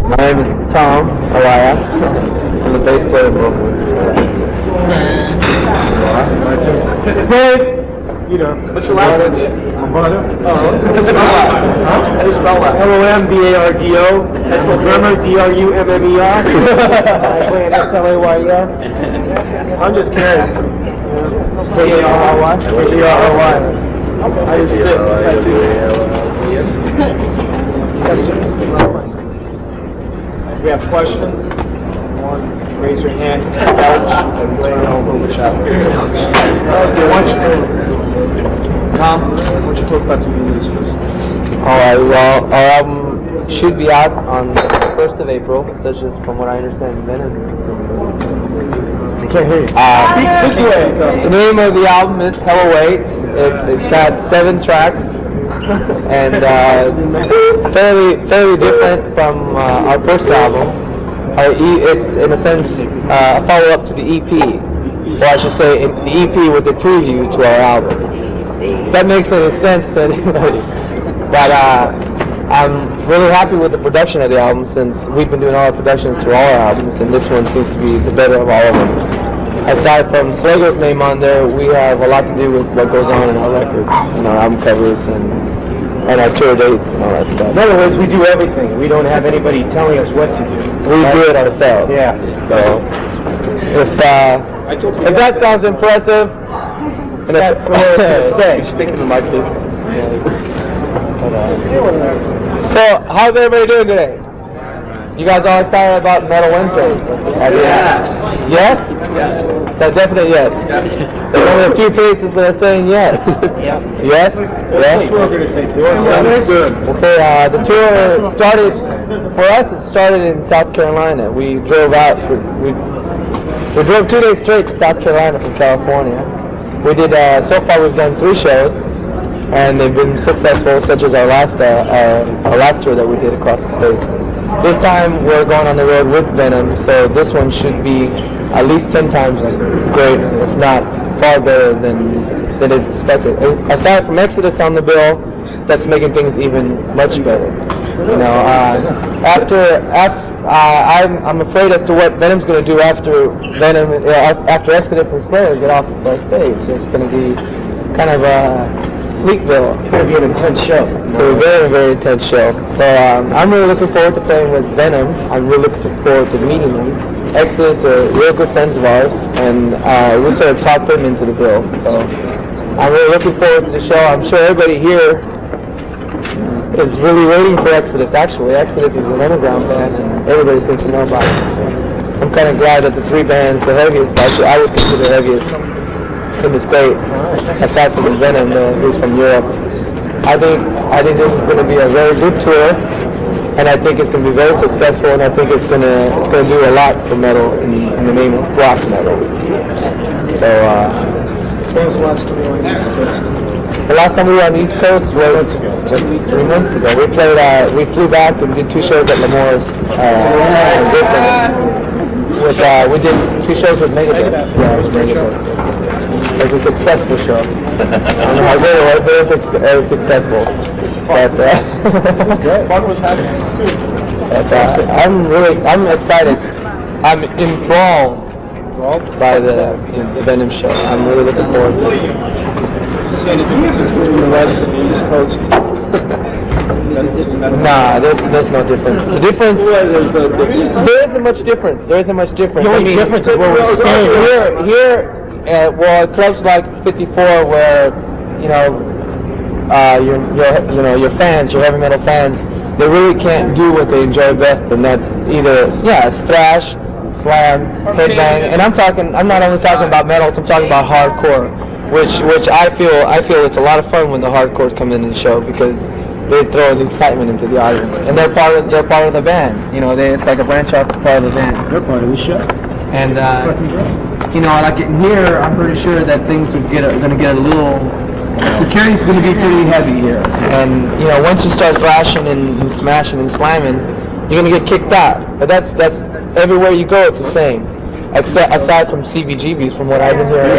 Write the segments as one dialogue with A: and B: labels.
A: My name is Tom Araya. I'm the bass player and vocalist.
B: Dave! You know.
C: What's your last name?
B: Abaddon.
C: Oh, how do you spell that?
B: L-O-M-B-A-R-D-O. That's my drummer, D-R-U-M-M-E-R. I play at S-L-A-Y-E-R. I'm just curious.
A: C-A-R-Y? G-R-O-Y.
B: I just sit inside you. If you have questions, one, raise your hand. Ouch. And turn over the chat. Tom, why don't you talk about the new news first?
A: Alright, well, our album should be out on the 1st of April, such as from what I understand, Venom.
B: I can't hear you.
A: This way. The name of the album is Hell Awaits. It's got 7 tracks, and fairly different from our first album. It's in a sense a follow-up to the EP, or I should say, the EP was a preview to our album. If that makes any sense to anybody. But I'm really happy with the production of the album, since we've been doing all our productions to all our albums, and this one seems to be the better of all of them. Aside from Swego's name on there, we have a lot to do with what goes on in our records, and our album covers, and our tour dates and all that stuff.
B: In other words, we do everything. We don't have anybody telling us what to do.
A: We do it ourselves.
B: Yeah.
A: So if that sounds impressive, and
B: that's where it's stay.
A: Speaking of the mic, please. So how's everybody doing today? You guys all excited about Metal Wednesdays?
C: Yeah.
A: Yes?
C: Yes.
A: That's definitely yes. There's only a few cases that are saying yes.
B: Yeah.
A: Yes? Yes?
B: We're going to take the
A: Okay, the tour started, for us it started in South Carolina. We drove out, we drove 2 days straight to South Carolina from California. We did, so far we've done 3 shows, and they've been successful, such as our last tour that we did across the states. This time we're going on the road with Venom, so this one should be at least 10 times great, if not far better than is expected. Aside from Exodus on the bill, that's making things even much better. You know, I'm afraid as to what Venom's going to do after Exodus and Slayer get off the stage. It's going to be kind of a Sleepville.
B: It's going to be an intense show.
A: It's a very, very intense show. So I'm really looking forward to playing with Venom. I'm really looking forward to meeting them. Exodus are real good friends of ours, and we sort of talked them into the bill. So I'm really looking forward to the show. I'm sure everybody here is really waiting for Exodus. Actually, Exodus is an underground band, and everybody seems to know about it. So I'm kind of glad that the 3 bands, the heaviest, actually I would consider the heaviest in the States, aside from the Venom, who's from Europe. I think this is going to be a very good tour, and I think it's going to be very successful, and I think it's going to do a lot for metal in the name of rock metal. So
B: When was the last time you were on the East Coast?
A: the last time we were on the East Coast was just 3 months ago. We played. We flew back and did 2 shows at Lemore's. We did 2 shows with Megadeth. Yeah, it was Megadeth. It was a successful show. I don't know how good it was, but it was successful. But,
B: Fun was happening.
A: I'm excited. I'm enthralled by the Venom show. I'm really looking forward to it.
B: See any differences between the West and the East Coast?
A: Nah, there's no difference. The difference, there isn't much difference. There isn't much difference.
B: The only difference is where we're staying.
A: Here, well, clubs like 54, where your fans, your heavy metal fans, they really can't do what they enjoy best, and that's either it's thrash, slam, headbang, and I'm not only talking about metal, I'm talking about hardcore, which I feel it's a lot of fun when the hardcores come into the show, because they throw the excitement into the audience, and they're part of the band. It's like a branch off part of the band.
B: They're part of the show.
A: And like in here, I'm pretty sure that things are going to get a little. Security's going to be pretty heavy here, and once you start thrashing and smashing and slamming, you're going to get kicked out. But that's everywhere you go, it's the same, except aside from CBGBs, from what I've been hearing.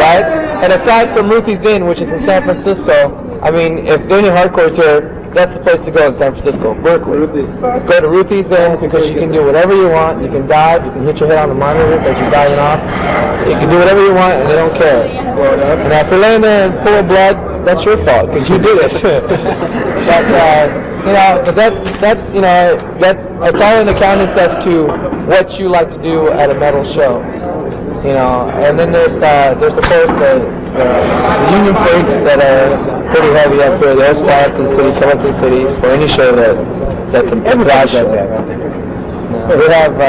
A: Right? And aside from Ruthie's Inn, which is in San Francisco, I mean, if there are any hardcores here, that's the place to go in San Francisco, Berkeley. Go to Ruthie's Inn because you can do whatever you want. You can dive, you can hit your head on the monitors as you're diving off. You can do whatever you want and they don't care. And if you're laying there in pool of blood, that's your fault because you did it. But but that's it's all in the countenance as to what you like to do at a metal show. And then there's of course the union freaks that are pretty heavy up here. They'll fly up to the city, come up to the city for any show that's a flash show. We have,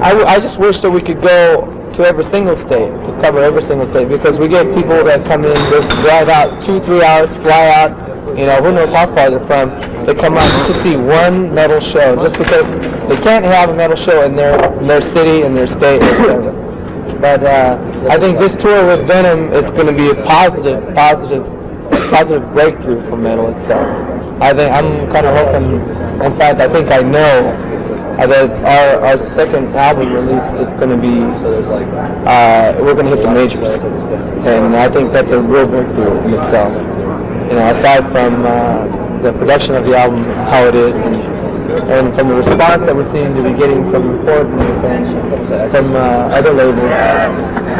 A: I just wish that we could go to every single state, to cover every single state, because we get people that come in, they drive out 2-3 hours, fly out, who knows how far they're from. They come out just to see one metal show, just because they can't have a metal show in their city, in their state, or whatever. But I think this tour with Venom is going to be a positive breakthrough for metal itself. I'm kind of hoping, in fact, I think I know that our second album release is going to be, we're going to hit the majors. And I think that's a real breakthrough in itself. Aside from the production of the album, how it is, and from the response that we seem to be getting from Important and from other labels,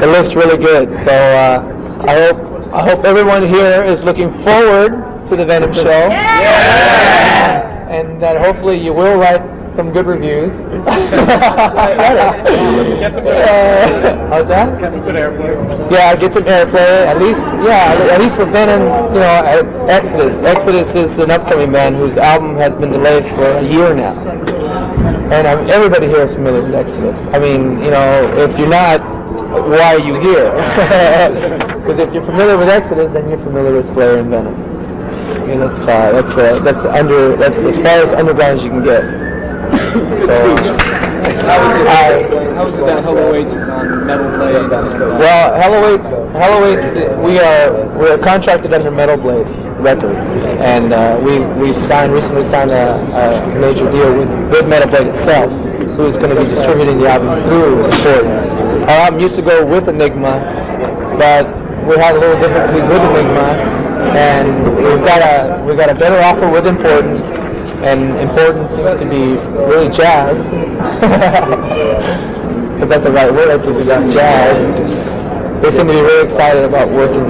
A: it looks really good. So I hope everyone here is looking forward to the Venom show, and that hopefully you will write some good reviews.
C: Get some good
A: how's that?
C: Get some good airplay.
A: Yeah, get some airplay. At least for Venom, Exodus. Exodus is an upcoming band whose album has been delayed for a year now. And everybody here is familiar with Exodus. I mean, if you're not, why are you here? Because if you're familiar with Exodus, then you're familiar with Slayer and Venom. I mean, that's as far as underground as you can get. So,
C: How was it that Hello Waits is on Metal Blade?
A: Well, Hello Waits, we are contracted under Metal Blade Records, and we recently signed a major deal with Metal Blade itself, who is going to be distributing the album through Important. Our album used to go with Enigma, but we had a little difficulties with Enigma, and we got a better offer with Important. And Important seems to be really jazz. If that's the right word, I think about jazz. They seem to be really excited about working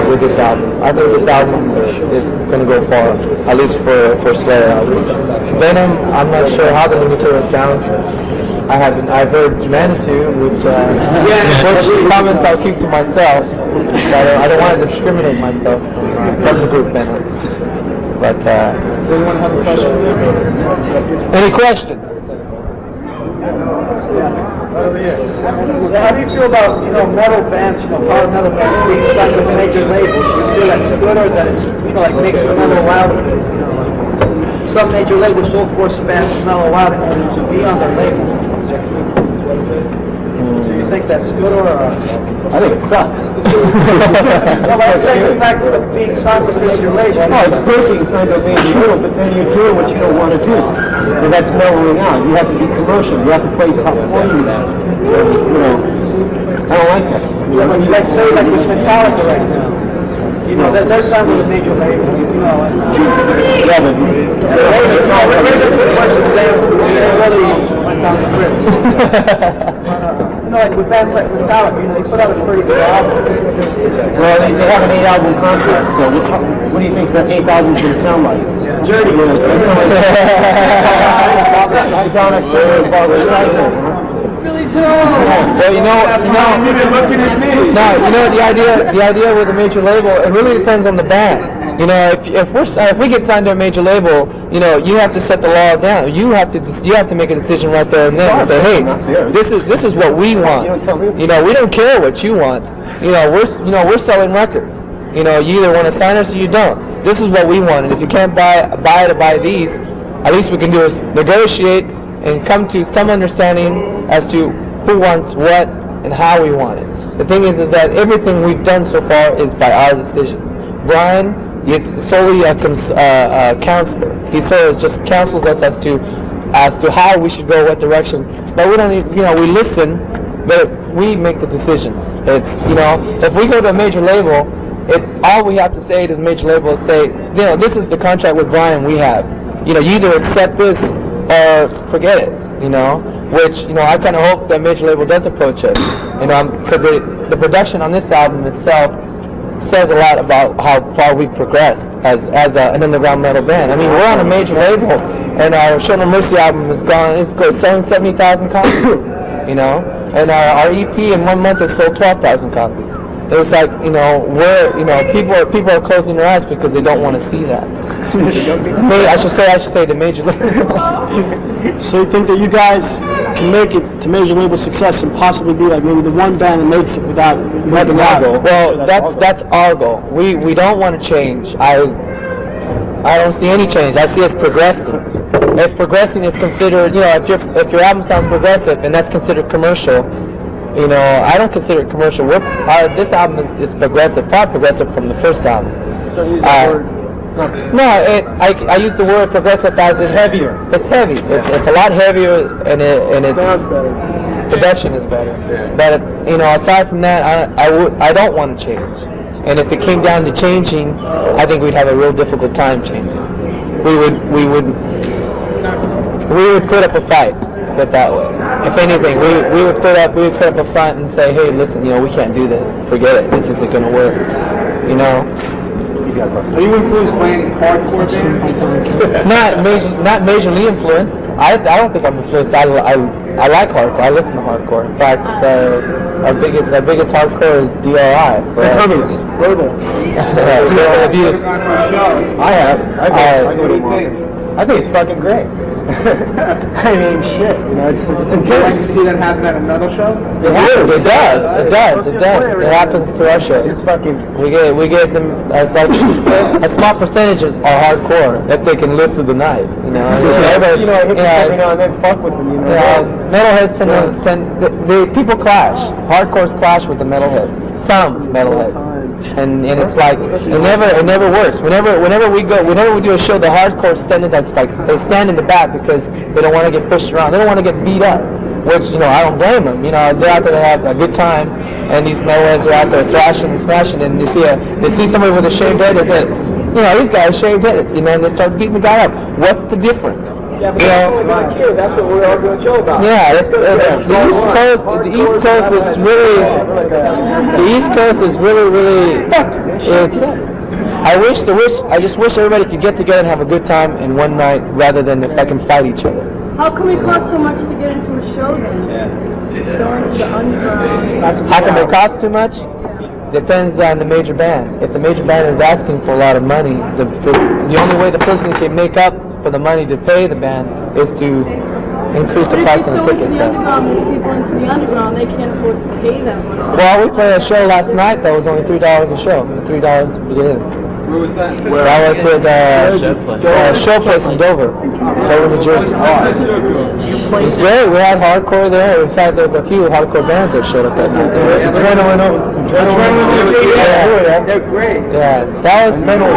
A: with this album. I think this album is going to go far, at least for Slayer albums. Venom, I'm not sure how the new material sounds. I've heard Manitou, which comments I'll keep to myself. I don't want to discriminate myself from the group Venom. But,
C: Does anyone have a question?
A: Any questions?
B: How do you feel about, metal bands, power metal bands being signed with major labels? Do you feel that's good, or that it's, makes it mellow out? Some major labels will force bands to mellow out and to be on their label. Do you think that's good, or?
A: I think it sucks.
B: No, I'm saying the fact of being signed with your label.
D: No, it's great being signed to a major label, but then you're doing what you don't want to do. And that's mellowing out. You have to be commercial. You have to play top 40 now. I don't like that.
B: Let's say like with Metallica right now. They're signed with a major label, and
D: Yeah, but
B: Ravens of course is saying really went down the Brits. Like with bands like Metallica, they put out a pretty good album.
D: well, they have an 8-album contract, so what do you think that 8th album's going to sound like?
B: Dirty.
D: It's going to sound like it's on a server of Barbra Streisand.
A: Well, the idea with a major label, it really depends on the band. If we get signed to a major label, you have to set the law down. You have to make a decision right there and then and say, hey, this is what we want. We don't care what you want. We're selling records. You either want to sign us or you don't. This is what we want, and if you can't buy these, at least we can do is negotiate and come to some understanding as to who wants what and how we want it. The thing is that everything we've done so far is by our decision. Brian is solely a counselor. He sort of just counsels us as to how we should go, what direction. But we don't, we listen, but we make the decisions. It's, if we go to a major label it's all we have to say to the major label is say, this is the contract with Brian we have. You either accept this or forget it. Which I kind of hope that major label does approach us. Because the production on this album itself says a lot about how far we've progressed as an underground metal band. I mean, we're on a major label, and our Show No Mercy album is selling 70,000 copies. And our EP in 1 month has sold 12,000 copies. It's like, people are closing their eyes because they don't want to see that. I should say the major label.
C: So you think that you guys can make it to major label success and possibly be like maybe the one band that makes it without
A: our goal. Well, that's our goal. We don't want to change. I don't see any change. I see us progressing. If progressing is considered, if your album sounds progressive and that's considered commercial, I don't consider it commercial. This album is progressive, far progressive from the first album.
C: Don't use that word.
A: No, I use the word progressive as it's heavier. It's heavy. It's a lot heavier, and its production is better. But aside from that, I don't want to change. And if it came down to changing, I think we'd have a real difficult time changing. We would put up a fight. Put it that way. If anything, we would put up a front and say, hey, listen, we can't do this. Forget it. This isn't going to work.
B: Are you influenced by any hardcore bands?
A: Not majorly influenced. I don't think I'm influenced. I like hardcore. I listen to hardcore. In fact, our biggest hardcore is DRI.
C: Verbal
A: abuse.
C: I have. I go to one. I think it's fucking great. I mean, shit. It's
B: Would you like
C: intense.
B: to see that happen at another show?
A: It does. It happens to our shows.
C: It's fucking.
A: We get them as like a small percentages are hardcore if they can live through the night.
C: Every now and then fuck with them.
A: Metalheads tend people clash. Hardcores clash with the metalheads. Some metalheads. And it's like it never works. Whenever we do a show, the hardcore standard that's like they stand in the back because they don't want to get pushed around. They don't want to get beat up. Which I don't blame them. They're out there to have a good time, and these metalheads are out there thrashing and smashing. And they see somebody with a shaved head, they say, these guys shaved head. And they start beating the guy up. What's the difference?
B: Yeah, but that's what we want to hear. That's what we're all doing a show about.
A: Yeah, the East Coast is really. The East Coast is really. I just wish everybody could get together and have a good time in one night rather than if I can fight each other.
E: How come it costs so much to get into a show then? So into the underground.
A: How come it costs too much? Depends on the major band. If the major band is asking for a lot of money, the only way the person can make up for the money to pay the band is to increase the price of the
E: But if
A: tickets.
E: you so into the underground, there's people into the underground, they can't afford to pay that much.
A: Well, we played a show last night that was only $3 a show. $3 to get in.
B: Where was that?
A: That was at show place in Dover, New Jersey. It was great. We had hardcore there. In fact, there was a few hardcore bands that showed up that night.
B: They're great.
A: Yeah, that was mental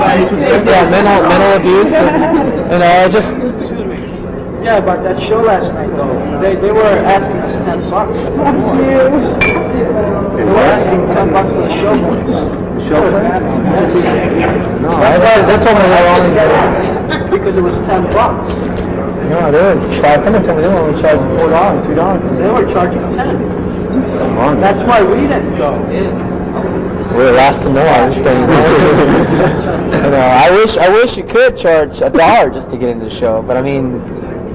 A: abuse, and just.
B: Yeah, but that show last night though, they were asking us $10. They were asking $10 for the show points.
A: No, they told me they were only
B: because it was $10.
A: No, they were. Someone told me they were only charging $4, $3.
B: They were charging 10. That's why we didn't go.
A: We were last to know. I was staying home. I wish you could charge $1 just to get into the show, but I mean,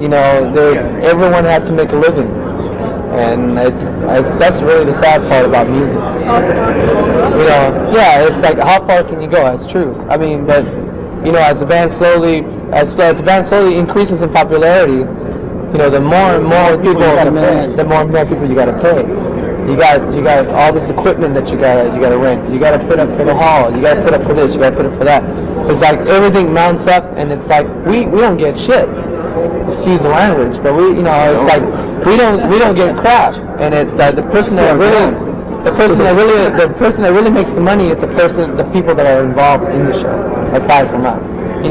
A: everyone has to make a living, and that's really the sad part about music. It's like how far can you go? That's true. I mean, but as the band slowly increases in popularity, the more and more people you got to pay. You got all this equipment that you gotta rent. You gotta put up for the hall. You gotta put up for this. You gotta put up for that. It's like everything mounts up, and it's like we don't get shit. Excuse the language, but it's like we don't get crap, and it's that the person that really makes the money is the people that are involved in the show, aside from us. We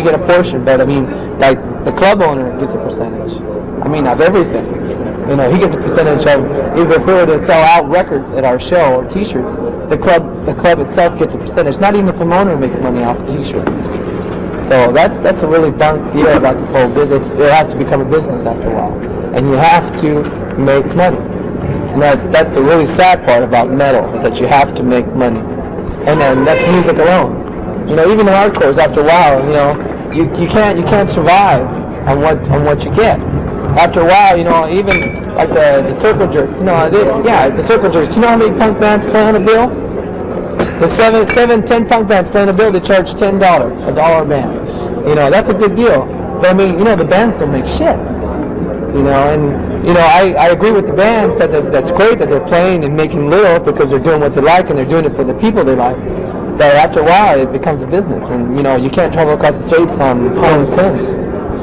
A: get a portion, but I mean, like the club owner gets a percentage. I mean, of everything. You know, he gets a percentage of, if we were to sell out records at our show or T-shirts, the club itself gets a percentage. Not even the promoter makes money off of T-shirts. So that's a really bunk deal about this whole business. It has to become a business after a while, and you have to make money. And that's a really sad part about metal, is that you have to make money. And then that's music alone. You know, even the hardcores, after a while, you know, you can't survive on what you get. After a while, you know, even like the Circle Jerks, you know, the Circle Jerks. You know how many punk bands play on a bill? The 10 punk bands play on a bill, they charge $10, $1 a band. You know, that's a good deal. But I mean, you know, the bands don't make shit. You know, and you know, I agree with the bands that that's great that they're playing and making little because they're doing what they like and they're doing it for the people they like. But after a while, it becomes a business, and you know, you can't travel across the states on common sense.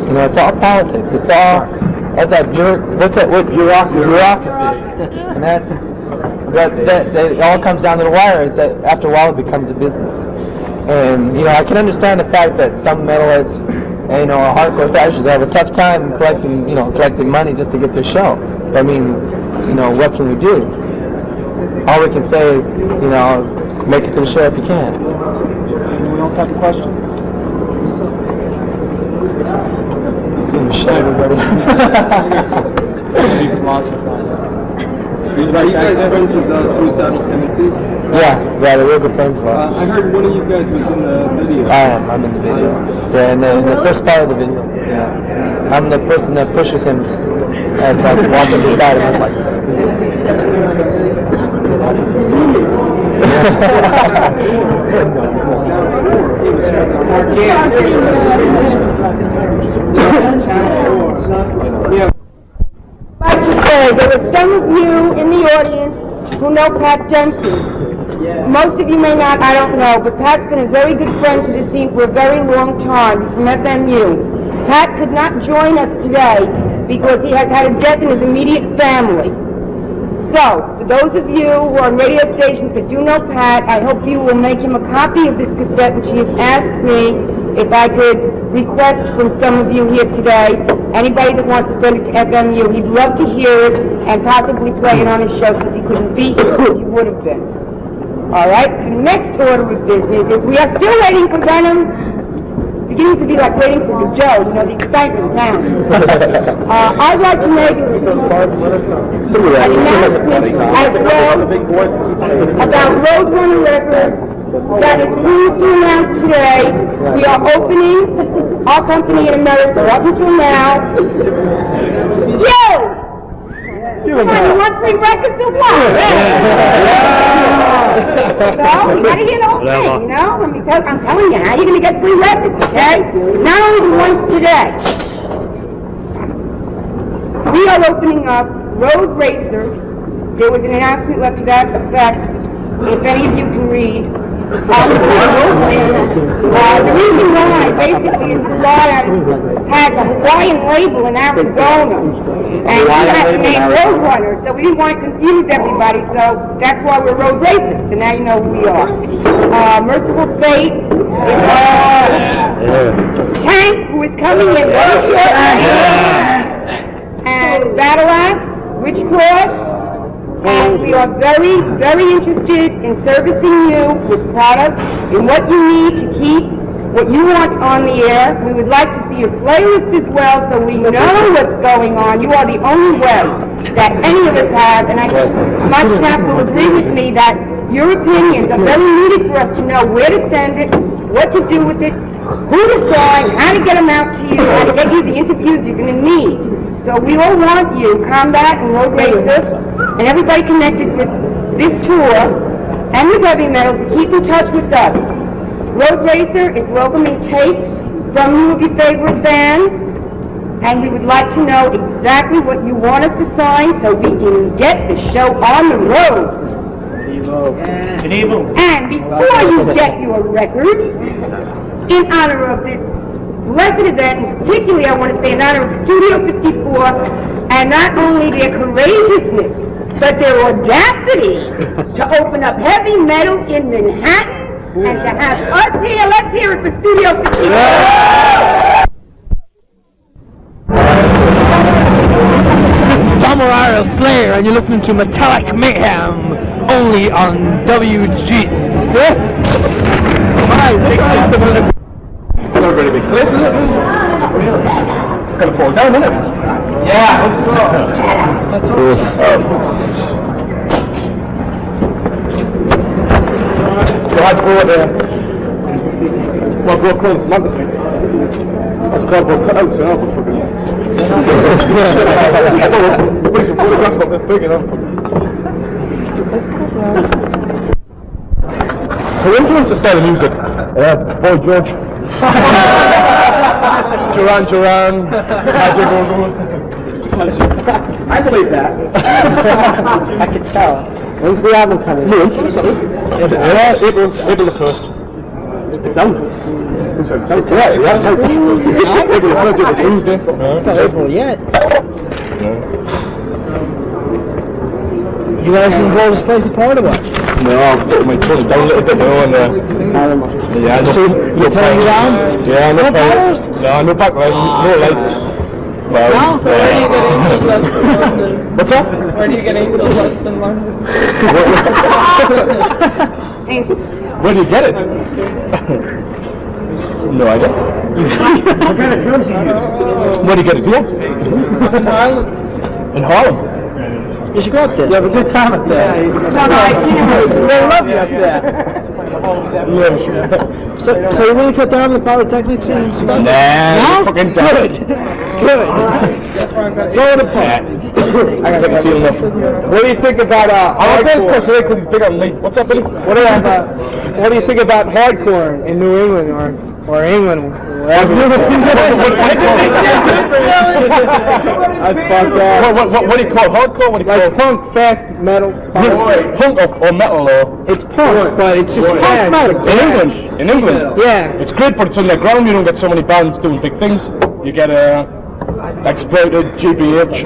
A: You know, it's all politics. It's all bureaucracy, and that it all comes down to the wire. Is that after a while it becomes a business, and you know, I can understand the fact that some metalheads, you know, hardcore thrashers, they have a tough time collecting money just to get their show. But I mean, you know, what can we do? All we can say is, you know, make it to the show if you can.
C: Anyone else have a question?
A: Seems to shut everybody.
C: You can philosophize.
F: Are you guys friends with Suicidal Tendencies?
A: Yeah, they're real good friends of ours.
F: I heard one of you guys was in the video.
A: I am. I'm in the video. Yeah, in the first part of the video. Yeah, I'm the person that pushes him as I walk up beside him. Like,
G: I'd like to say there are some of you in the audience who know Pat Jensen. Most of you may not, I don't know, but Pat's been a very good friend to the scene for a very long time. He's from FMU. Pat could not join us today because he has had a death in his immediate family. So, for those of you who are on radio stations that do know Pat, I hope you will make him a copy of this cassette, which he has asked me if I could request from some of you here today. Anybody that wants to send it to FMU, he'd love to hear it and possibly play it on his show since he couldn't be here, he would have been. All right, the next order of business is we are still waiting for Venom. Beginning to be like waiting for the dough, you know, the excitement now. I'd like to make an announcement as well about Roadrunner Records that is pleased to announce today we are opening our company in America up until now. Yo! Come on, you want free records or what? So, we gotta get all thing, you know? I'm telling you, how you're gonna get free records, okay? Not only the ones today. We are opening up Road Racer. There was an announcement left to that effect, if any of you can read. The reason why, basically, is has a Hawaiian label in Arizona. And we have the name Roadrunner, so we didn't want to confuse everybody, so that's why we're Road Racers, so now you know who we are. Merciful Fate is Tank, who is coming in very shortly, and Battle Axe, Witchcross, and we are very, very interested in servicing you with products and what you need to keep what you want on the air. We would like to see your playlist as well so we know what's going on. You are the only way that any of us have, and I think Mike Schnapp will agree with me that your opinions are very needed for us to know where to send it, what to do with it, who to sign, how to get them out to you, how to get you the interviews you're going to need. So we all want you, Combat and Road Racer, and everybody connected with this tour and with heavy metal to keep in touch with us. Road Racer is welcoming tapes from you of your favorite bands, and we would like to know exactly what you want us to sign so we can get the show on the road. And before you get your records, in honor of this blessed event, and particularly I want to say in honor of Studio 54, and not only their courageousness, but their audacity to open up heavy metal in Manhattan, and to have us here, let's hear it for Studio 54.
A: Samurai
C: Royal Slayer, and you're listening to Metallic Mayhem, only on WG.
D: It's not a very big place, is it? It's gonna fall down, isn't it?
B: Yeah, I hope so.
A: That's cool.
D: So I'd go there. Well, go across Manchester. That's cardboard cutouts, you know, but fucking... I don't know, put some photographs about this big, you know. Who influenced the style of music? Boy George. Duran,
B: I believe that. I can tell. When's the album coming?
D: April the 1st. It's out. It's right, that's out. April the 1st is a Tuesday.
B: It's not April yet. You guys didn't blow this place apart or what?
D: No, I've put my toes down a little bit now and yeah, no,
B: So you're tearing it down?
D: Yeah, no
B: powers?
D: No, no backlight, no lights. Well,
E: No, so where do you get angels less than London?
D: What's that?
E: Where do you get angels less than London?
D: Where do you get it? No idea. Where do you get it? Here?
E: In Ireland.
D: In Harlem.
B: You should go up there. You have a good time up there. They love you up there. So you really cut down on the pyrotechnics and stuff?
D: Nah, fucking
B: Good. Good. Throw it apart.
D: I gotta see enough. What do you think about I'll tell this question because he's bigger than me. What's up, buddy?
B: What do you think about hardcore in New England or England?
D: I'd fuck that. What do you call hardcore? What do you call
B: punk, fast metal.
D: Punk or metal or?
B: It's punk, but it's just fast.
D: In England.
B: Yeah.
D: It's great, but it's on the ground. You don't get so many bands doing big things. You get Exploited, GBH.
B: Do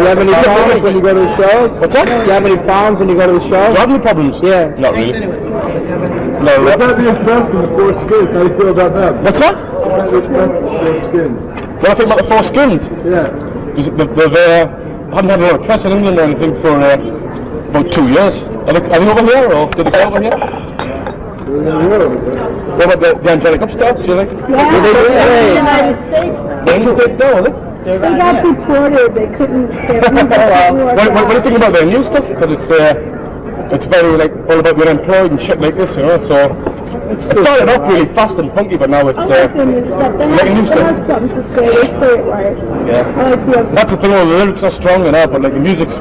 B: you have any problems when you go to the shows?
D: What's that?
B: Do you have any problems when you go to the
D: Do
B: shows?
D: you have any problems?
B: Yeah.
D: Not really. No.
F: What about the impressed in the Four Skins? How do you feel about that?
D: What's that?
F: What do you impressed in the Four Skins?
D: What I think about the Four Skins?
F: Yeah.
D: They've haven't had a lot of press in England or anything for about 2 years. Are they over here or did they go over here? What about the angelic upstarts, do you think?
E: Yeah, they're in the United States now.
D: They're in the States now, are they?
E: They got deported. They couldn't.
D: What do you think about their new stuff? Because it's very like all about being employed and shit like this, you know. So it started off really fast and funky, but now it's
E: I like the new stuff. They
D: like a new
E: have
D: stuff.
E: something to say. They say it right.
D: Yeah.
E: I like the
D: That's the thing. All the lyrics are strong and all, but like the music's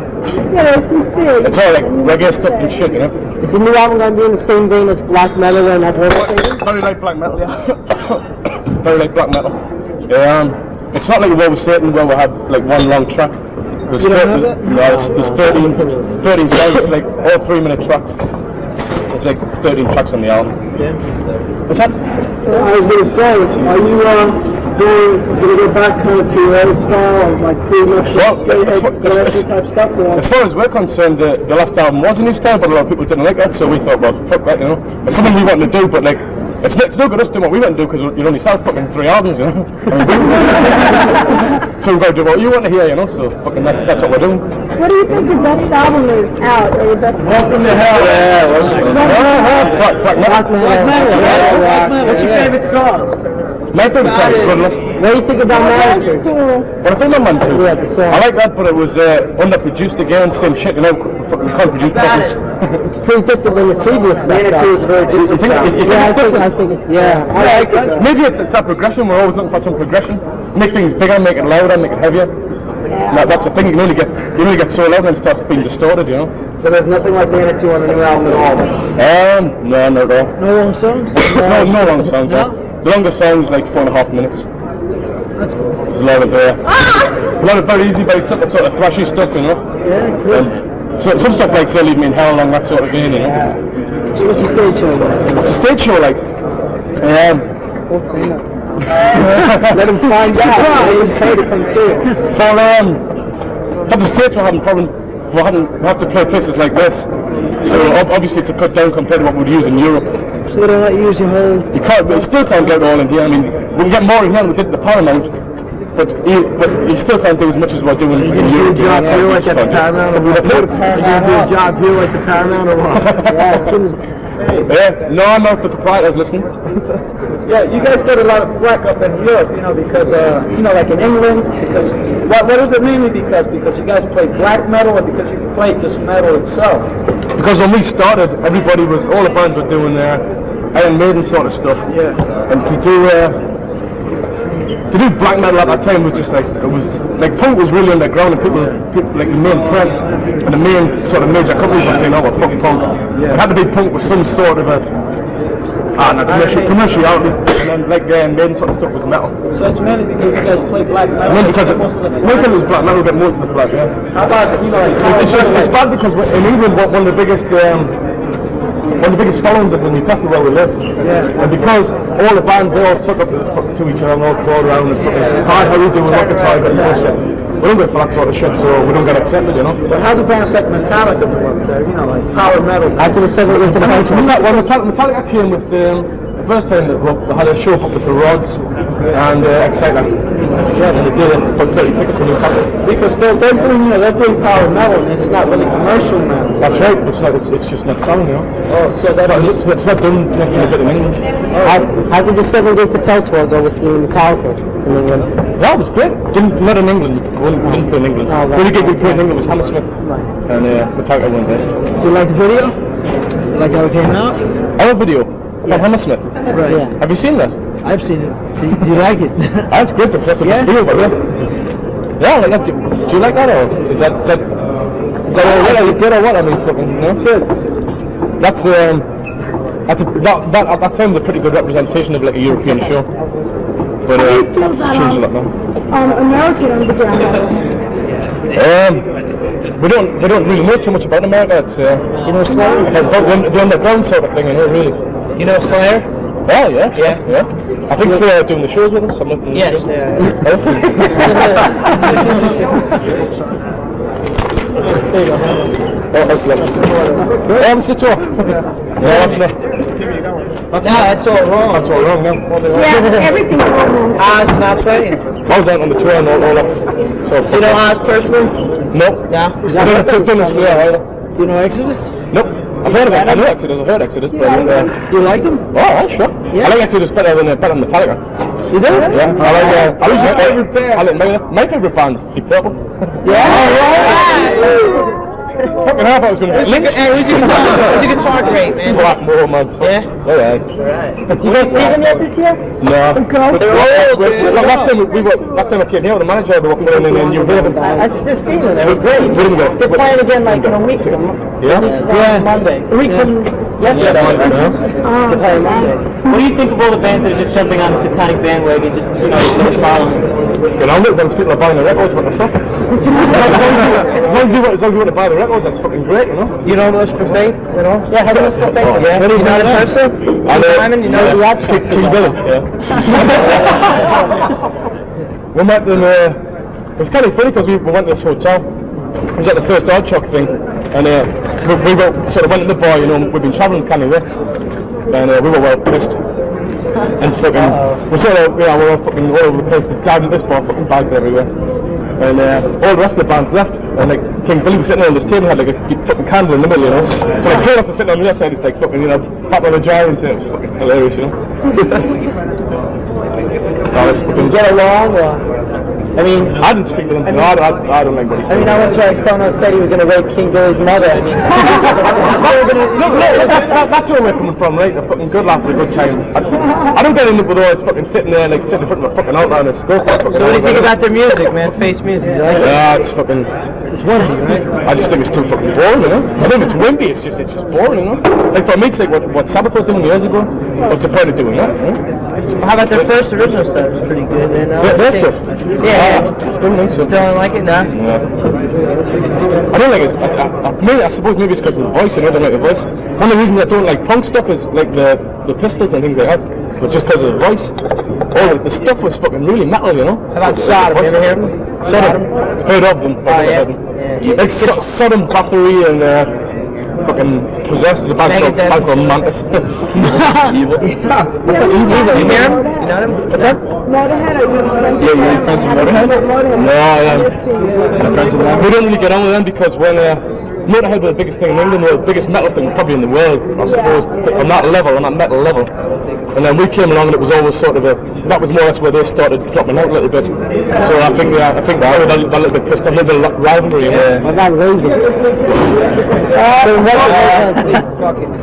E: Yeah, it's sincere.
D: it's all like reggae stuff and shit, you know.
B: Is the new album going to be in the same vein as black metal and that whole thing?
D: Very like black metal, yeah. Very like black metal. It's not like what was Satan where we have like one long track. There's 13 songs, it's like all 3-minute tracks. It's like 13 tracks on the album.
B: Yeah.
D: What's that?
F: I was going to say, are you going to go back kind of to your old style, like pretty much straight head type stuff?
D: As far as we're concerned, the last album was a new style, but a lot of people didn't like that, so we thought, well, fuck that, you know. It's something we wanted to do, but like, it's no good us doing what we want to do because you only sell fucking 3 albums, you know. So we've got to do what you want to hear, you know. So fucking that's what we're doing.
E: What do you think the best album is out, or the best?
D: Welcome to hell. Yeah. Black metal.
B: What's your favorite song?
D: My favorite song is Good List.
B: What do you think about Manager?
D: What I think I'm on to.
B: Yeah, the song.
D: I like that, but it was underproduced again. Same shit, you know. Fucking can't produce properly.
B: It's pretty different than the previous stuff. Manager is very different. I think it's, yeah. I like it.
D: Maybe it's a progression. We're always looking for some progression. Make things bigger, make it louder, make it heavier. That's the thing. You can only get so loud when it starts being distorted, you know.
B: So there's nothing like Manitou on the new album at all?
D: No, not at all.
B: No long songs?
D: No long songs.
B: No?
D: The longest song is like 4.5 minutes.
B: That's cool.
D: There's a lot of very easy, very simple sort of thrashy stuff, you know.
B: Yeah, good.
D: So some stuff like say Leave Me in Hell along that sort of vein, you know.
B: What's the stage show like?
D: What's the stage show like?
B: Don't say that. Let him find out. They say to come see it.
D: For the States we're having problems. We have to play places like this. So obviously it's a cut down compared to what we'd use in Europe.
B: So they don't let you use your whole...
D: We still can't get it all in here. I mean, we can get more in here than we did at the Paramount. but he still can't do as much as we're doing in
F: Do
D: Europe.
F: a job here like at the Paramount?
D: That's it.
F: You gonna do a job here like the Paramount or what?
D: Yeah, no, I'm not the proprietors listening.
B: Yeah, you guys get a lot of flack up in Europe, because, like in England, because, what is it mainly because? Because you guys play black metal or because you play just metal itself?
D: Because when we started, all the bands were doing Iron Maiden sort of stuff.
B: Yeah.
D: And to do black metal at that time was just like, it was, like punk was really underground and people like the main press and the main sort of major companies were saying, oh, well, fuck punk. It had to be punk with some sort of commerciality, and then like Maiden sort of stuff was metal.
B: So it's mainly because you guys play black metal?
D: And then because most of it was black metal, but most of it was black, yeah.
B: How about,
D: It's bad because in England, one of the biggest followings is in Newcastle where we live.
B: Yeah.
D: And because all the bands, they all suck up to each other and all crawl around and hi, how you doing, rocket side and bullshit. We don't go for that sort of shit, so we don't get accepted,
B: But how do bands like Metallica do up there, like power metal?
A: After the seven into the country.
D: When Metallica came with the first time they had a show up with the Rods and Exciter. Yeah, and they did it for 30 tickets for Newcastle.
B: Because they're doing power metal and it's not really commercial metal.
D: That's right, it's just not selling,
B: Oh, so that's...
D: It's not done making a bit in England.
A: How did the 7 Days to Hell tour go with the Metallica in England?
D: Yeah, it was great. Not in England. We didn't play in England.
A: Oh, right.
D: The only gig we played in England was Hammersmith. And Metallica went there.
A: You like the video? You like how it came out?
D: Our video from Hammersmith.
A: Right. Yeah.
D: Have you seen that?
A: I've seen it. Do you like it?
D: That's good. That's a
A: Yeah?
D: video, but yeah, like that. Do you like that, or is that all good or what? I mean, fucking, that's good. That's that at that time was a pretty good representation of like a European show. But it's changed a lot now.
E: American underground metal.
D: We don't really know too much about America. It's
A: Slayer?
D: the underground sort of thing, really.
A: You know Slayer?
D: Oh yeah. I think they're doing the shows with us.
A: Yes, they
D: That's all wrong. That's all wrong now.
G: Yeah, everything's wrong.
A: Oz not playing.
D: I was out on the tour and all that's so.
A: You know Oz personally?
D: Nope.
A: No?
D: I don't Slayer either.
A: You know Exodus?
D: Nope. I've heard of it. I know Exodus. I've heard Exodus, but
A: You like them?
D: oh, sure.
A: Yeah.
D: I like Exodus better than Metallica.
A: You do?
D: Yeah. I like my favorite band, Deep Purple.
A: Yeah.
D: Fucking half I was going to
A: Who's your guitar great, man?
D: Blackmore, man.
A: Yeah?
D: Alright.
A: Did you guys see them yet this year?
D: No.
A: They're old.
D: Last time I came here, the manager, they were playing in New Haven.
A: I just seen them. They were great.
D: We didn't go.
A: They're playing again like in a week.
D: Yeah?
A: Monday. A week from yesterday. They're playing Monday. What do you think of all the bands that are just jumping on the satanic bandwagon, just following?
D: You know, look, those people are buying the records, what the fuck? As long as you want to buy the records, that's fucking great, you know?
A: You know Lust for Faith? You know? Yeah, has Lust for Faith? Yeah. You know the person? Simon, you know the yacht?
D: King Billy, yeah. We met in, it was kind of funny because we went to this hotel. It was at the first Odd Shock thing, and we sort of went to the bar, we've been travelling kind of way, and we were well pissed. And fucking, we're all fucking all over the place, we dived into this bar, fucking bags everywhere. And all the rest of the bands left, and like King Billy was sitting on this table, had like a fucking candle in the middle, So like Kurt was sitting on the other side, it's like fucking, Battle of the Giants, and it was fucking hilarious, Let's fucking
A: Get along, or? I mean,
D: I didn't speak to them. No, I don't like what he's
A: I mean, I once heard Kronos said he was going to rape King Billy's mother. I mean,
D: that's where we're coming from, right? A fucking good laugh and a good time. I don't get in with all this fucking sitting there, like sitting in front of a fucking outline and stuff.
A: So what do you think about their music, man? Face music, you like it?
D: Yeah, it's fucking...
A: It's wimpy, right?
D: I just think it's too fucking boring, I think it's wimpy, it's just boring, Like for me, it's like what Sabbath was doing years ago. What's the point of doing that,
A: How about their first original stuff? It's pretty good.
D: Their stuff?
A: Yeah.
D: Still
A: don't like it, no?
D: Yeah. I don't like it. I suppose maybe it's because of the voice. I don't like the voice. One of the reasons I don't like punk stuff is like the Pistols and things like that. But just because of the voice. Oh, the stuff was fucking really metal,
A: How about Sodom? You ever hear of them?
D: Sodom. Heard of them.
A: Oh, yeah.
D: Like Sodom, Battery, and fucking possessed. There's a band called Mantis. Evil. What's that? Evil. You hear him? You know him? What's that?
G: Motorhead, are you friends
D: Yeah, you're friends with Motorhead? No, I am. I'm friends with them. We don't really get on with them because when Motorhead were the biggest thing in England, were the biggest metal thing probably in the world, I suppose, on that level, on that metal level. And then we came along and it was always sort of that was more or less where they started dropping out a little bit. So I think they were that little bit pissed off, a little bit of rivalry.
F: I'm not Raven.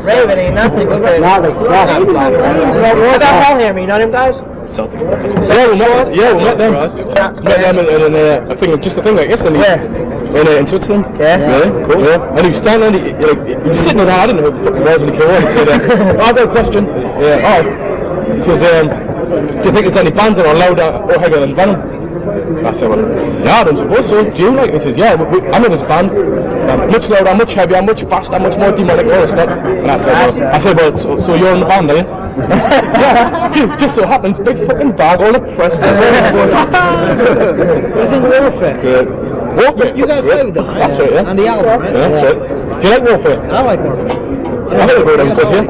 B: Raven ain't nothing.
F: Now they suck.
B: What about Hellhammer? You know them guys?
D: Celtic. Yeah, we met them. Met them and I think just a thing like this in Switzerland.
B: Yeah.
D: Really? Cool. Yeah. And he was standing there, he was sitting there, I didn't know who the fuck he was, and he came over and he said, I've got a question. Yeah. Oh. He says, do you think there's any bands that are louder or heavier than Venom? I said, well, yeah, I don't suppose so. Do you like? He says, yeah, I'm in this band. Much louder, much heavier, much faster, much more demonic, all this stuff. And I said, well, so you're in the band, are you? Yeah, just so happens, big fucking bag, all oppressed.
F: You think Warfare?
D: Good. Warfare?
F: You guys played with them, right?
D: That's right, yeah.
F: On the album, right?
D: Yeah, that's right. Do you like Warfare?
F: I like Warfare.
D: I think they're good, yeah.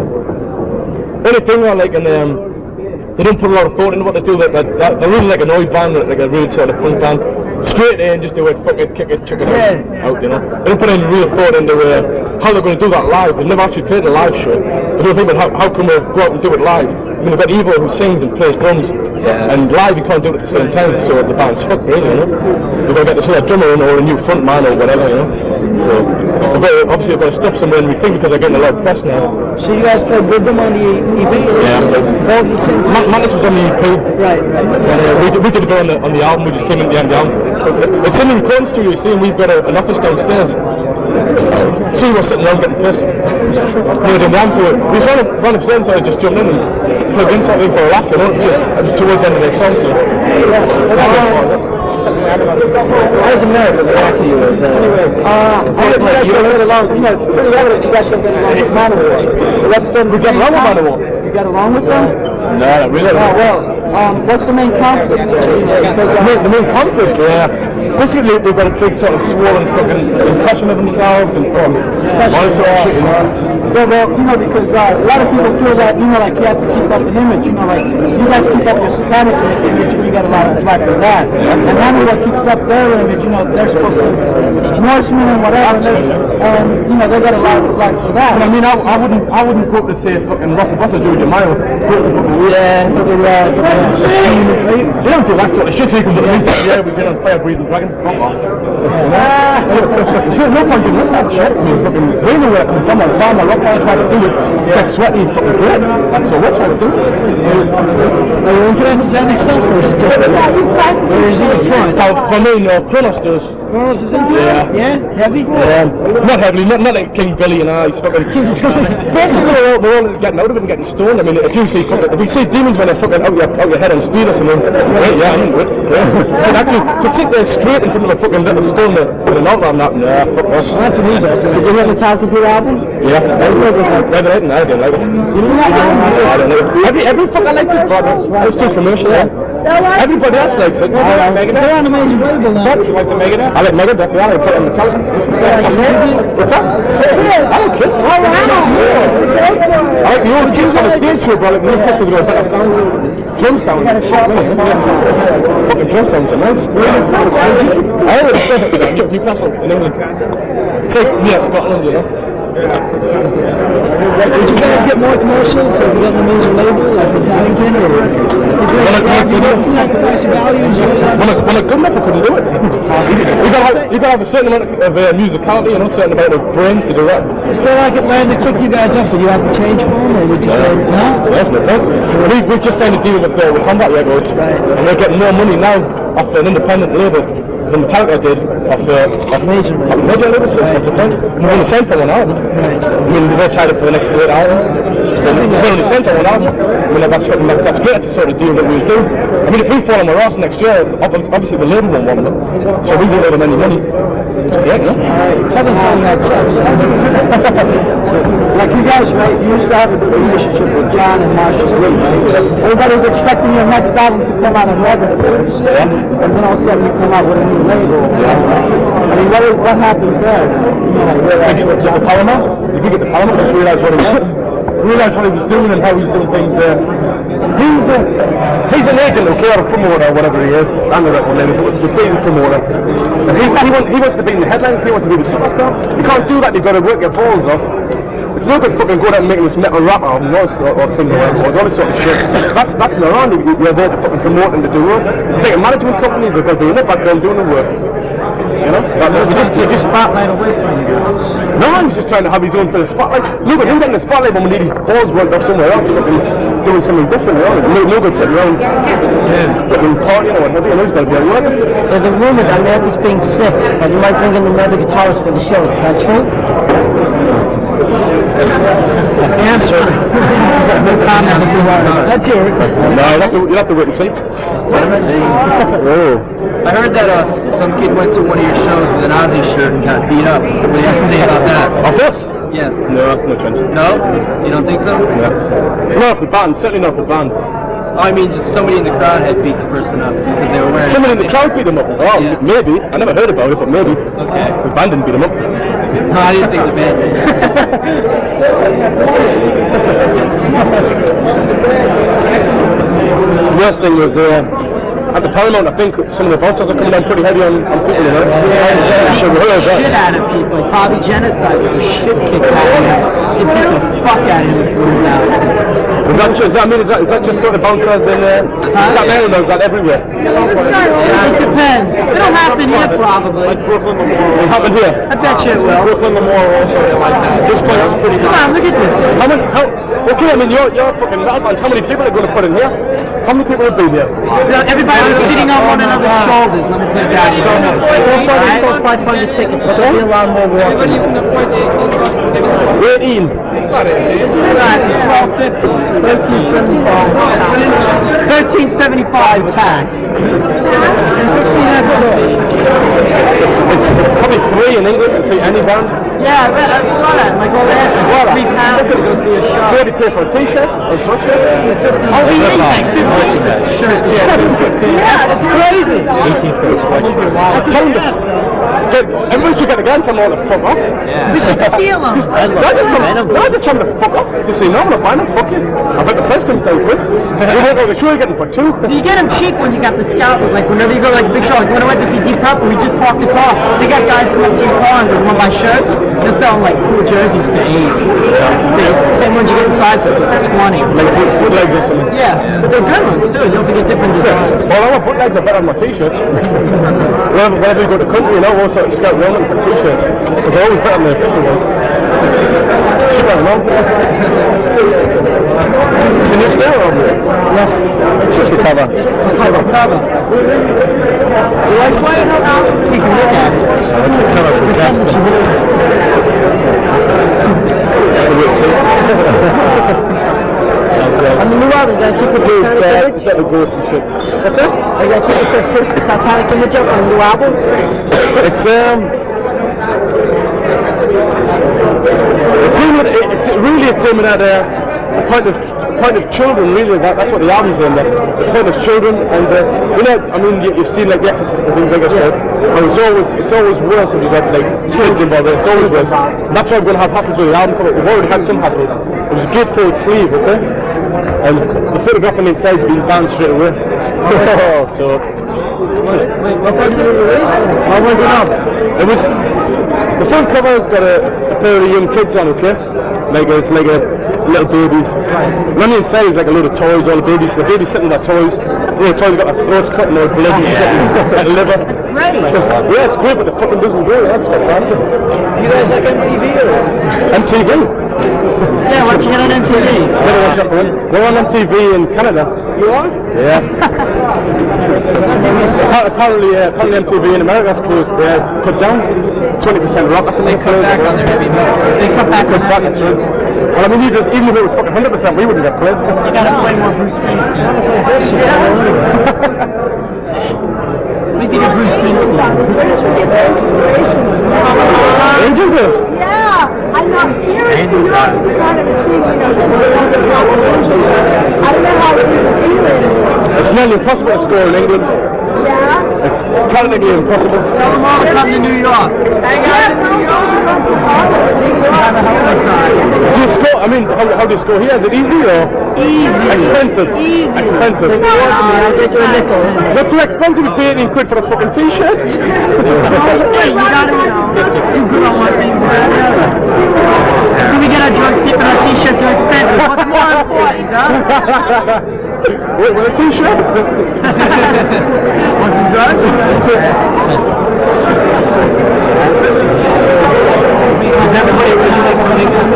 D: Only thing I like, and they don't put a lot of thought into what they do. They're really like an oi band, like a real sort of punk band. Straight in, just do it, fuck it, kick it, chuck it out, you know. They don't put any real thought into how they're going to do that live. They've never actually played a live show. They don't think about how can we go out and do it live. I mean, they've got Evo who sings and plays drums, and live you can't do it at the same time, so the band's fucked really, you know. They've got to get this other drummer in or a new front man or whatever, you know. So, obviously they've got to stop somewhere, and we think because they're getting a lot of press now.
F: So you guys played with them on the EP?
D: Yeah,
F: both at the same time?
D: Mantis was on the EP.
F: Right.
D: And, we did go on the album, we just came in the end of the album. It's in the recording studio, you see, and we've got an office downstairs. So we were sitting around getting pissed. We were doing the album, so we just ran upstairs, so I just jumped in and plugged in something for a laugh, you know, just towards the end of their song. So.
A: How does America react to you as
F: I guess you guys don't get along. You know, it's pretty evident you guys don't get along with Manowar. What's the
D: We get along with Manowar.
F: You get along with them?
D: No, not really.
F: Oh, well, what's the main conflict?
D: The main conflict, basically they've got a big sort of swollen fucking impression of themselves and all that sort of shit, you know.
F: Well, you know, because a lot of people feel that, you know, like you have to keep up an image, you know, like you guys keep up your satanic image and you get a lot of flack for that. And Manowar keeps up their image, you know, they're supposed to be Norsemen and whatever, and you know, they got a lot of flack for that.
D: But I mean, I wouldn't go up to say fucking what's a Georgia Mile?
F: Yeah,
D: They don't do that sort of shit. So you can do yeah, we've been on fire breathing dragon. Fuck off. There's no point in this that shit. I mean, fucking, they know where it comes from. On farm, I rock trying to do it. Get sweaty and fucking great. That's all we're trying to do.
F: Are you into satanic stuff or is it just or is it front?
D: For me, no, Kronos does.
F: Kronos is into it? Yeah? Heavy?
D: Not heavily, not like King Billy and I. He's fucking. Basically, we're all getting out of it and getting stoned. I mean, if we see demons when they're fucking out your head and speed us and then, yeah, I'm good. But actually, to sit there straight in front of a fucking little stone with an altar on that, nah, fuck off.
F: That's what he does. Did you ever talk to the album?
D: Yeah. I didn't like it.
F: You didn't like it?
D: I don't like it. Every fucker likes it, but it's too commercial. Everybody else likes it. I like Megadeth.
F: They're on a major label now.
D: You like the Megadeth? I like Megadeth. Yeah, I like putting the talent. What's that? I like Kiss. Oh, wow. I like the old Kiss on the stage show, but I like the new Kiss with a better sound. Drum sound. Fucking drum sounds are nice. I like the Newcastle in England. It's like, yeah, Scotland, you know.
F: Did you guys get more commercials? Have you got a major label like Italian or sacrifice of values?
D: When I come up, I couldn't do it. You gotta have a certain amount of musicality, you know, a certain amount of brains to do that.
F: So like it when they pick you guys up, did you have to change for them or would you say no?
D: Yes, no problem. We've just signed a deal with Combat Records, and we're getting more money now off an independent label than the Talca did off
F: major label.
D: Major label, so that's a point. We're only signed for one album. I mean, we're trying it for the next 8 albums. We're only signed for one album. I mean, that's great. That's the sort of deal that we'll do. I mean, if we fall on our ass next year, obviously the label won't want them. So we won't owe them any money. It's great, no?
F: Doesn't sound that sucks. Like you guys, right? You used to have a good relationship with John and Marcia Sleep, right? Everybody was expecting your next album to come out on Records, and then all of a sudden you come out with a new label. I mean, what happened there?
D: The Paramount? If you get the Parliament, just realise what he was. Realise what he was doing and how he was doing things. He's an agent, okay, or a promoter, or whatever he is. I'm the record name, the season promoter. And he wants to be in the headlines, he wants to be the superstar. You can't do that, you've got to work your balls off. It's no good fucking going out and making this metal rap album or single album or all this sort of shit. That's not around. You're there to fucking promote and to do work. You take a management company, they're doing it, but they're doing the work. You know? You just spotlight away from you. No, he's just trying to have his own bit of spotlight. Look at him getting the spotlight when we need his balls worked off somewhere else, fucking doing something different, you know? No good sitting around fucking partying or whatever, you know, he's got to be out working.
F: There's a rumor that America's being sick, and you might bring in another guitarist for the show. Is that true?
A: Answer. No comment.
F: Let's hear it.
D: No, you'll have to wait and see.
A: I heard that some kid went to one of your shows with an Ozzy shirt and got beat up. What do you have to say about that?
D: Of course.
A: Yes.
D: No, no chance.
A: No? You don't think so?
D: No. Not for the band, certainly not for the band.
A: Oh, I mean, just somebody in the crowd had beat the person up because they were wearing...
D: Someone in the crowd beat them up? Oh,
A: Yeah.
D: maybe. I never heard about it, but maybe.
A: Okay.
D: The band didn't beat them up.
A: No, I didn't think the band did.
D: The worst thing was, at the Paramount, I think some of the bouncers are coming down pretty heavy on people, you know?
F: Shit out of people, probably genocide with the shit kicked out of him. He beat the fuck out of him and threw him out.
D: Is that just sort of bouncers in there? Is that Maryland or is that everywhere?
F: It depends. It'll happen here probably.
D: Like Brooklyn Memorial. It happened here?
F: I bet you it will.
D: Brooklyn Memorial also, they like that. This place is pretty
F: Come
D: nice.
F: on, look at this.
D: Okay, I mean, you're fucking metal bands. How many people are going to put in here? How many people would be here?
F: Everybody was sitting on one another's shoulders. Let me put it that way. Sold 500 tickets, but there'll be a lot more walking.
D: 18.
F: It's 12.50. 13.75 tax.
D: It's probably free in England to see any band.
F: Yeah, I saw that. Like all that. £3 to go see a show.
D: So they pay for a t-shirt or sweatshirt?
F: Oh, he is like 50 shirts. Yeah, that's crazy.
A: 18 for a sweatshirt.
D: Everyone should get a gun, tell them all to fuck off.
F: We should steal them.
D: They're just trying to fuck off. You say, no, I'm not buying them, fuck you. I bet the price comes down quick. You won't go to the show, you're getting for two.
F: You get them cheap when you got the scalpers. Like whenever you go like a big show, like when I went to see Deep Purple, we just parked the car. They got guys come up to your car and they want to buy shirts. They're selling like cool jerseys for 8. Same ones you get inside for 20.
D: Like bootlegs or something.
F: Yeah, but they're good ones too. You also get different designs.
D: Well, I want bootlegs are better on my t-shirts. Whenever you go to country, you know, we'll sort of scout around for t-shirts. Because they're always better than the official ones. Shit, I don't know. It's a new style over there.
F: Yes.
D: It's just a cover.
F: Cover. You like sweating now? You can look at it.
D: It's a cover for Jasper.
F: On the new album, gotta keep the Titanic image.
D: What's that?
F: I gotta keep the Titanic image up on the new album.
D: It's really aiming at a point of children. Really, that's what the album's aimed at. It's a point of children, and you know, I mean, you've seen like The Exorcist and things like that. And it's always worse if you got like kids involved. It's always worse. And that's why we're gonna have hassles with the album cover. We've already had some hassles. It was a gatefold sleeve, okay? And the photograph on the inside's been banned straight away. So.
F: Wait, what was it released? What was it on?
D: It was the front cover's got a pair of young kids on, okay? It's like a little babies. And on the inside is like a load of toys, all the babies sitting on their toys. You know, toys got their throats cut and their blood and shit, and liver.
F: Great.
D: Yeah, it's great, but the fucking doesn't go. That's not bad.
F: You guys like MTV or?
D: MTV.
F: Yeah, why don't you get on MTV?
D: Never watched that one. We're on MTV in Canada.
F: You are?
D: Yeah. Apparently MTV in America has closed. Cut down 20% rock. That's what they cut back on their heavy metal. They cut back, that's right. Well, I mean, even if it was fucking 100%, we wouldn't get played.
F: You gotta play more Bruce Springsteen. We think of Bruce Springsteen.
D: Angel Dust.
E: Yeah, I'm not serious. You know, it's kind of a thing, you know, I don't know how it is in England.
D: It's nearly impossible to score in England.
E: Yeah?
D: Mechanically impossible.
F: Tell them all to come to New York.
E: Hang out in New York.
F: Have a hell of a time.
D: Do you score? I mean, how do you score here? Is it easy or expensive? Expensive.
F: I'll get you a nickel.
D: Not too expensive to pay 18 quid for a fucking t-shirt.
F: Hey, you gotta do good on one thing or another. So we get our drugs cheap and our t-shirts are expensive. What's more important, huh?
D: Wait, with a t-shirt?
F: Want some drugs? Is everybody originally from England?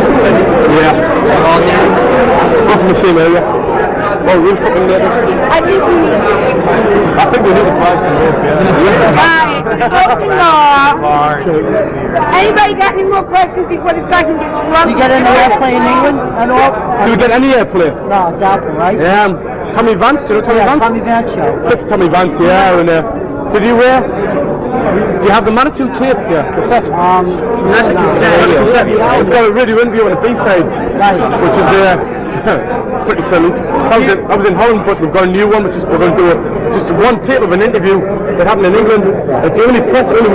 D: Yeah.
F: All there?
D: We're from the same area. Oh, real fucking neighbours.
G: I think we need
D: I think we need to buy some more,
G: Anybody got any more questions before this guy can get drunk?
F: You get any airplane in England at all?
D: Do we get any airplay?
F: No, doubtful, right?
D: Yeah, Tommy Vance, do you know Tommy Vance?
F: Tommy Vance show.
D: It's Tommy Vance, yeah, and did you do you have the Manitou tape here, cassette?
F: That's a
D: cassette. It's got a radio interview on the B-side, which is pretty silly. I was in Holland, but we've got a new one, which is we're going to do just one tape of an interview that happened in England. It's the only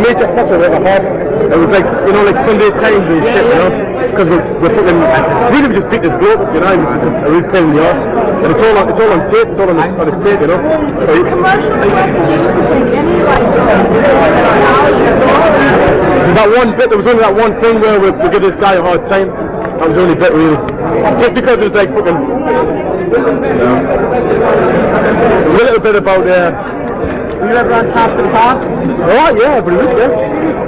D: major press I've ever had. It was like, you know, like Sunday Times and shit, you know, because we're fucking, really we just beat this bloke, you know, it's just a real pain in the arse. And it's all on tape, it's all on the tape, you know. So that one bit, there was only that one thing where we give this guy a hard time. That was the only bit really. Just because it was like fucking, there was a little bit about
F: Were you ever on Tops of the Pops?
D: oh yeah, every week, yeah.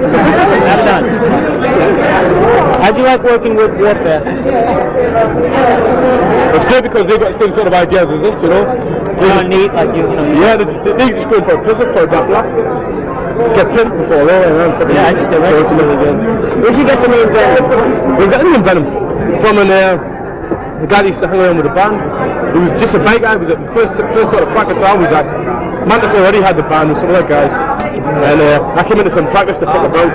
F: That's done. How'd you like working with Warfare?
D: It's great because they've got the same sort of ideas as us, you know.
F: They're neat, like you know.
D: Yeah, they just go for a piss up for a black. Get pissed before though, and then
F: Yeah, I think they're right.
D: really good.
F: Where'd you get the name Venom?
D: We got the name Venom from the guy that used to hang around with the band. He was just a bike guy. It was the first sort of practice I was at. Mantis already had the band with some other guys, and I came into some practice to fuck about.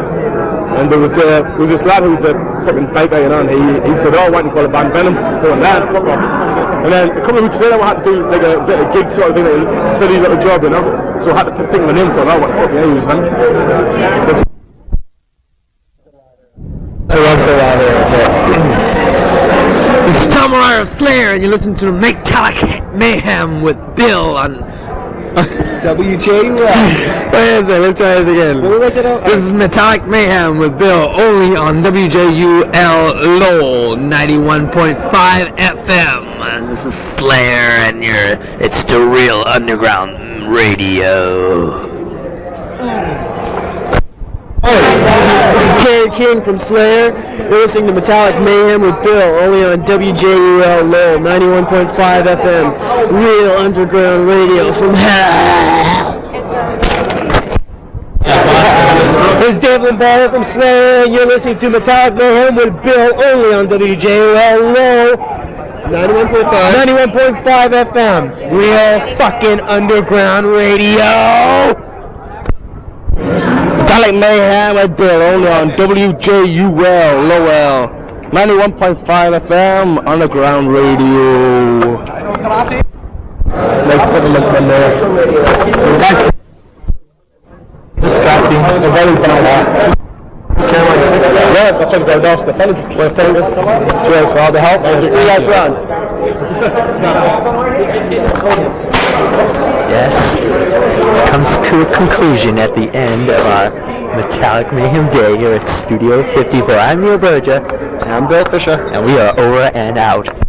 D: And there was this lad who was a fucking bike guy, you know, and he said, "Oh, why don't you call the band Venom?" Going, "Nah, fuck off." And then a couple of weeks later, I had to do like a gig sort of thing, like a steady little job, you know. So I had to think of a name for it. Oh, what the fuck? Yeah, he was Venom.
A: This is Tom Araya of Slayer, and you're listening to Metallic Mayhem with Bill on
B: WJUL.
A: Wait a second, let's try it again. This is Metallic Mayhem with Bill, only on WJUL Lowell 91.5 FM. And this is Slayer, and it's the real underground radio. This is Kerry King from Slayer. You're listening to Metallic Mayhem with Bill, only on WJUL Lowell 91.5 FM. Real underground radio from hell. This is Dave Lombardo from Slayer, and you're listening to Metallic Mayhem with Bill, only on WJUL Lowell 91.5 FM. Real fucking underground radio. Metallic Mayhem with Bill, only on WJUL Lowell 91.5 FM underground radio. Disgusting. They're very bad. Yeah, that's what got off the phone. Well, thanks. Cheers for all the help. See you guys around. Yes, this comes to a conclusion at the end of our Metallic Mayhem Day here at Studio 54. I'm Neil Berger.
B: I'm Bill Fisher.
A: And we are over and out.